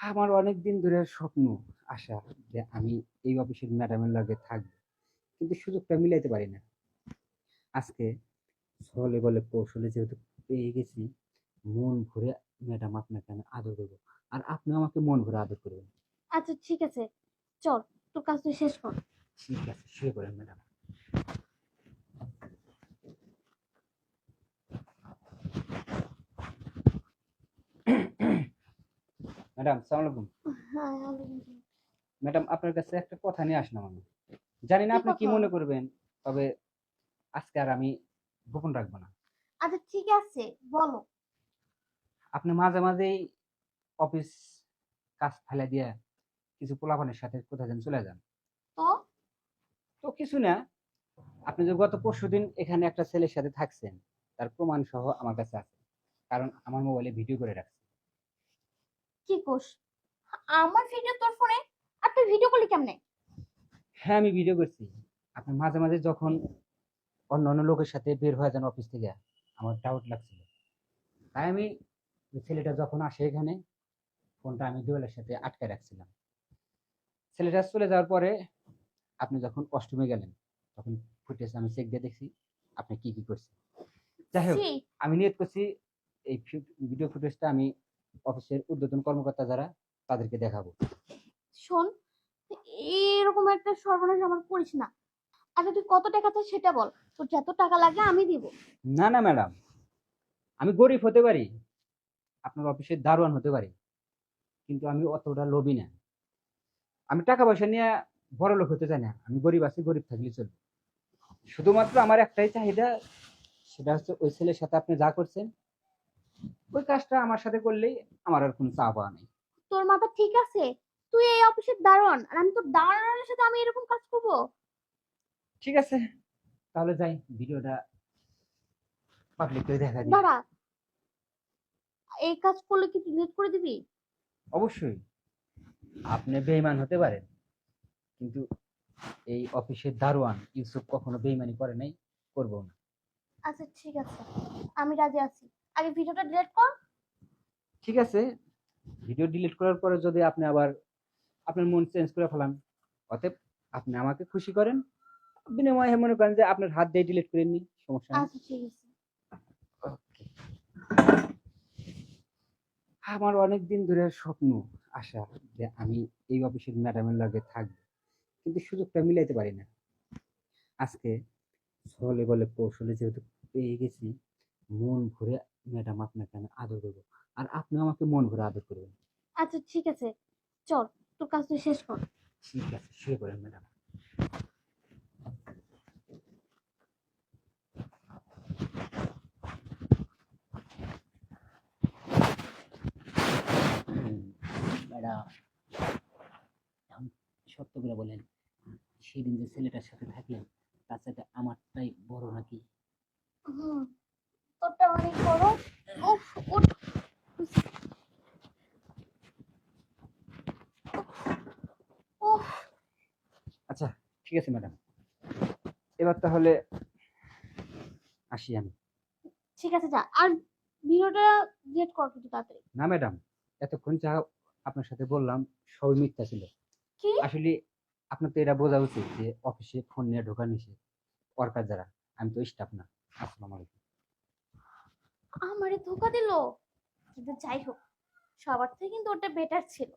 আমার অনেকদিন ধরে স্বপ্ন, আশা যে আমি এই অফিসের ম্যাডামের লগে থাকবো, কিন্তু সুযোগটা মিলাইতে পারি না। আজকে ছলে বলে কৌশলে যেহেতু পেয়ে গেছি, মন ভরে ম্যাডাম আপনাকে আমি আদর করবো, আর আপনিও আমাকে মন ভরে আদর করবেন। আচ্ছা ঠিক আছে, চল তোর কাজ তুই শেষ কর। ঠিক আছে, শুয়ে পড়েন ম্যাডাম। ম্যাডাম সালাম আলাইকুম। হ্যাঁ ওয়ালাইকুম আসসালাম। ম্যাডাম, আপনার কাছে একটা কথা নিয়ে আসলাম আমি। জানি না কি আপনি কি কথা? মনে করবেন, তবে আজকে আর আমি গোপন রাখবো না। আচ্ছা ঠিক আছে, বলো। আপনি মাঝে মাঝেই অফিস কাজ ফেলে দিয়ে কিছু পোলাপানের সাথে কোথায় যেন চলে যান। তো তো কিছু না, আপনি যে গত পরশুদিন এখানে একটা ছেলের সাথে থাকছেন, তার প্রমাণ সহ আমার কাছে আছে, কারণ আমার মোবাইলে ভিডিও করে রাখছি। কি কোস? আমার ভিডিও তোর ফোনে? আর তুই ভিডিও করলি কেমনে? হ্যাঁ, আমি ভিডিও করছি। আপনি মাঝে মাঝে যখন অন্য অন্য লোকের সাথে বের হয়ে যান অফিস থেকে, আমার ডাউট লাগছিল। তাই আমি ওই ছেলেটা যখন আসে এখানে, ফোনটা আমি দেওয়ালের সাথে আটকে রাখছিলাম। ছেলেটা চলে যাওয়ার পরে আপনি যখন অষ্টমে গেলেন, তখন ফুটেজ আমি চেক দিয়ে দেখছি আপনি কি কি করছেন। যাই হোক, সি, আমি নিয়ত করছি এই ভিডিও ফুটেজটা আমি অফিসের ঊর্ধ্বতন কর্মকর্তা যারা, তাদেরকে দেখাবো। শোন, এরকম একটা সর্বনাশ আমার করিস না। আচ্ছা তুই কত টাকা চাস সেটা বল, তোর যত টাকা লাগে আমি দিব। না না ম্যাডাম, আমি গরিব হতে পারি, আপনার অফিসের দারোয়ান হতে পারি, কিন্তু আমি অতটা লোভী না। আমি টাকা পয়সা নিয়ে বড় লোক হতে চাই না। আমি গরিব আছি, গরিব থাকলে চলবে। শুধুমাত্র আমার একটাই চাহিদা, সেটা হচ্ছে ওই ছেলের সাথে আপনি যা করছেন, ওই কাজটা আমার সাথে করলেই আমার আর কোনো চা পাওয়া নেই। তোর মাথা ঠিক আছে? তুই এই অফিসের দারোয়ান আর আমি তোর দারোয়ানের সাথে আমি এরকম কাজ করব? ঠিক আছে, তাহলে যাই, ভিডিওটা পাবলিক করে দেখা দিই। দাঁড়া, এই কাজ করলে কি ডিলিট করে দিবি? অবশ্যই। আপনি বেইমান হতে পারেন, কিন্তু এই অফিসের দারোয়ান ইউসুফ কখনো বেইমানি করে নাই, করবো না। আচ্ছা ঠিক আছে, আমি রাজি আছি। আগে ভিডিওটা ডিলিট কর। ঠিক আছে, ভিডিও ডিলিট করার পরে যদি আপনি আবার আপনার মন চেঞ্জ করে ফেলান, অতএব আপনি আমাকে খুশি করেন, বিনিময়ে মনে করেন যে আপনার হাত দিয়ে ডিলিট করে নি, সমস্যা নেই। আচ্ছা ঠিক আছে। ওকে। আমার অনেকদিন ধরে স্বপ্ন, আশা যে আমি এই অফিসের ম্যাডামের লগে থাকবো, কিন্তু সুযোগটা মিলাইতে পারি না। আজকে ছলে বলে কৌশলে যেহেতু পেয়ে গেছি, মন ভরে ম্যাডাম আপনাকে আমি আদর করবো, আর আপনিও আমাকে মন ভরে আদর করবেন। আচ্ছা ঠিক আছে, চল তোর কাজ তুই শেষ কর। ঠিক আছে, শুয়ে পড়েন ম্যাডাম। ম্যাডাম, এখন সত্য করে বলেন, সেদিন যে ছেলেটার সাথে থাকলেন, তার সাথে আমারটাই বড় নাকি? হুম, তোরটা অনেক বড়। উফ, উঠ। উফ। আচ্ছা, ঠিক আছে ম্যাডাম, এবার তাহলে আসি আমি। ঠিক আছে যা, আর ভিডিওটা ডিলিট কর কিন্তু তাড়াতাড়ি। না ম্যাডাম, এতক্ষণ যা আপনার সাথে বললাম সবই মিথ্যা ছিল। কি? আসলে আপনার তো এটা বোঝা উচিত যে অফিসে ফোন নিয়ে ঢোকা নিষেধ, ওয়ার্কার যারা, আমি তো স্টাফ না। আসসালামু আলাইকুম। আমারে ধোকা দিলো। কিন্তু যাই হোক, সবার থেকে কিন্তু ওটা বেটার ছিল।